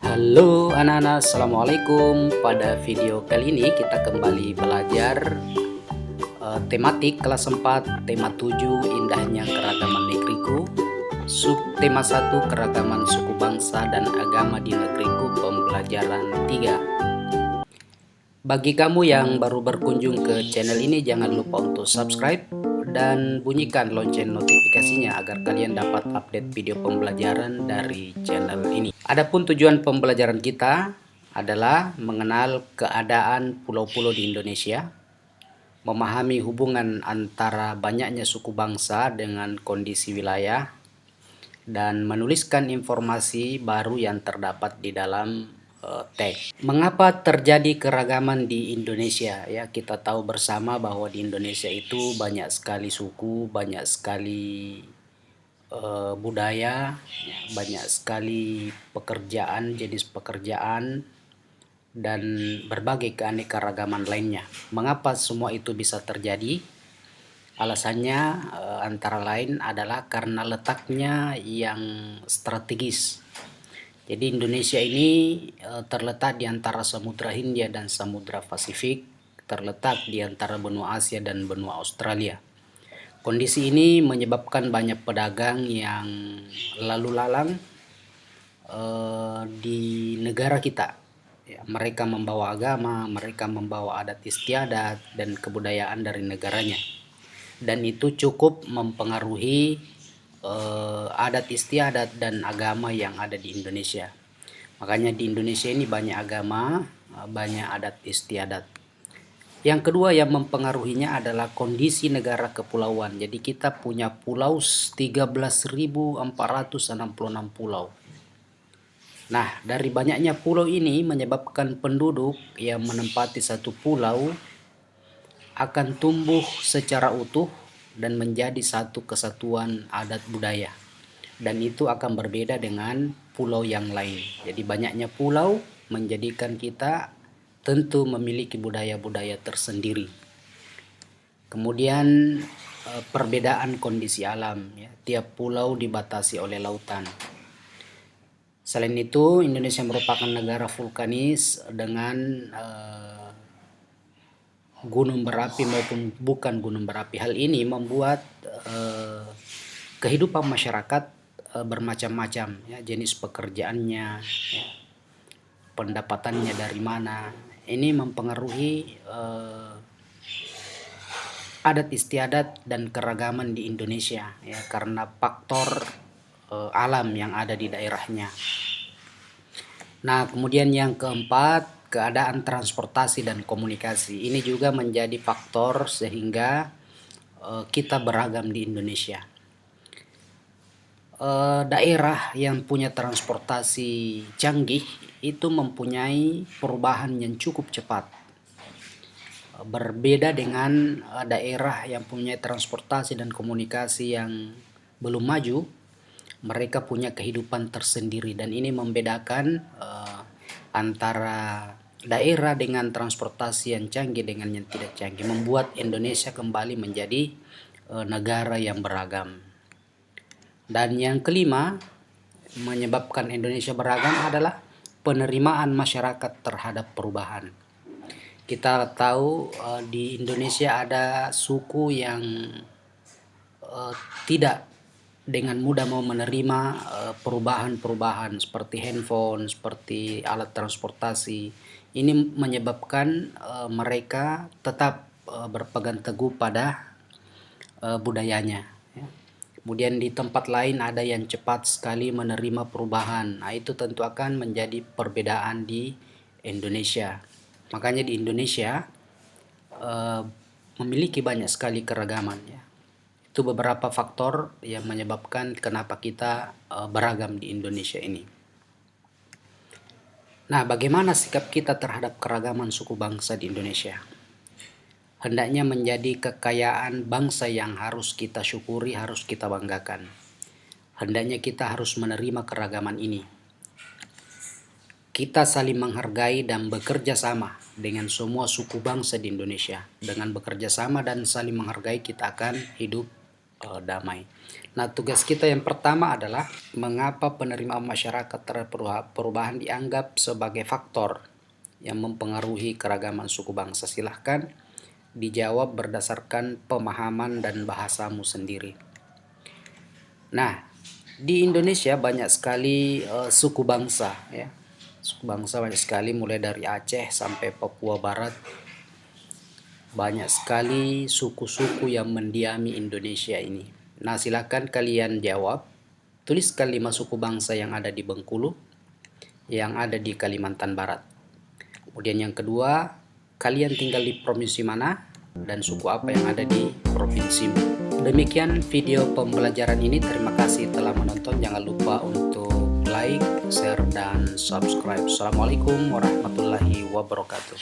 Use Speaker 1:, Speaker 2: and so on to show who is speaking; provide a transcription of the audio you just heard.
Speaker 1: Halo anak-anak, assalamualaikum. Pada video kali ini kita kembali belajar tematik kelas 4, tema 7 indahnya keragaman negeriku, sub tema 1 keragaman suku bangsa dan agama di negeriku, pembelajaran 3. Bagi kamu yang baru berkunjung ke channel ini, jangan lupa untuk subscribe dan bunyikan lonceng notifikasinya agar kalian dapat update video pembelajaran dari channel ini. Adapun tujuan pembelajaran kita adalah mengenal keadaan pulau-pulau di Indonesia, memahami hubungan antara banyaknya suku bangsa dengan kondisi wilayah, dan menuliskan informasi baru yang terdapat di dalam teks. Mengapa terjadi keragaman di Indonesia? Ya, kita tahu bersama bahwa di Indonesia itu banyak sekali suku, banyak sekali budaya, banyak sekali pekerjaan, jenis pekerjaan, dan berbagai keanekaragaman lainnya. Mengapa semua itu bisa terjadi? Alasannya antara lain adalah karena letaknya yang strategis. Jadi Indonesia ini terletak di antara Samudra Hindia dan Samudra Pasifik, terletak di antara benua Asia dan benua Australia. Kondisi ini menyebabkan banyak pedagang yang lalu lalang di negara kita. Ya, mereka membawa agama, mereka membawa adat istiadat dan kebudayaan dari negaranya. Dan itu cukup mempengaruhi adat istiadat dan agama yang ada di Indonesia. Makanya di Indonesia ini banyak agama, banyak adat istiadat. Yang kedua yang mempengaruhinya adalah kondisi negara kepulauan. Jadi kita punya pulau 13.466 pulau. Nah, dari banyaknya pulau ini menyebabkan penduduk yang menempati satu pulau akan tumbuh secara utuh dan menjadi satu kesatuan adat budaya, dan itu akan berbeda dengan pulau yang lain. Jadi banyaknya pulau menjadikan kita tentu memiliki budaya-budaya tersendiri. Kemudian perbedaan kondisi alam, ya. Tiap pulau dibatasi oleh lautan. Selain itu, Indonesia merupakan negara vulkanis dengan gunung berapi maupun bukan gunung berapi. Hal ini membuat kehidupan masyarakat bermacam-macam, ya, jenis pekerjaannya, ya, pendapatannya dari mana. Ini mempengaruhi adat istiadat dan keragaman di Indonesia, ya, karena faktor alam yang ada di daerahnya. Nah, kemudian yang keempat, keadaan transportasi dan komunikasi. Ini juga menjadi faktor sehingga kita beragam di Indonesia. Daerah yang punya transportasi canggih itu mempunyai perubahan yang cukup cepat. Berbeda dengan daerah yang punya transportasi dan komunikasi yang belum maju, mereka punya kehidupan tersendiri, dan ini membedakan antara daerah dengan transportasi yang canggih dengan yang tidak canggih, membuat Indonesia kembali menjadi negara yang beragam. Dan yang kelima, menyebabkan Indonesia beragam adalah penerimaan masyarakat terhadap perubahan. Kita tahu di Indonesia ada suku yang tidak dengan mudah mau menerima perubahan-perubahan seperti handphone, seperti alat transportasi. Ini menyebabkan mereka tetap berpegang teguh pada budayanya. Kemudian di tempat lain ada yang cepat sekali menerima perubahan. Nah, itu tentu akan menjadi perbedaan di Indonesia. Makanya di Indonesia memiliki banyak sekali keragaman, ya. Itu beberapa faktor yang menyebabkan kenapa kita beragam di Indonesia ini. Nah, bagaimana sikap kita terhadap keragaman suku bangsa di Indonesia? Hendaknya menjadi kekayaan bangsa yang harus kita syukuri, harus kita banggakan. Hendaknya kita harus menerima keragaman ini. Kita saling menghargai dan bekerja sama dengan semua suku bangsa di Indonesia. Dengan bekerja sama dan saling menghargai, kita akan hidup damai. Nah, tugas kita yang pertama adalah mengapa penerimaan masyarakat terhadap perubahan dianggap sebagai faktor yang mempengaruhi keragaman suku bangsa. Silahkan dijawab berdasarkan pemahaman dan bahasamu sendiri. Nah, di Indonesia banyak sekali suku bangsa, ya. Suku bangsa banyak sekali, mulai dari Aceh sampai Papua Barat. Banyak sekali suku-suku yang mendiami Indonesia ini. Nah, silakan kalian jawab. Tuliskan 5 suku bangsa yang ada di Bengkulu, yang ada di Kalimantan Barat. Kemudian yang kedua, kalian tinggal di provinsi mana dan suku apa yang ada di provinsimu. Demikian video pembelajaran ini. Terima kasih telah menonton. Jangan lupa untuk like, share, dan subscribe. Assalamualaikum warahmatullahi wabarakatuh.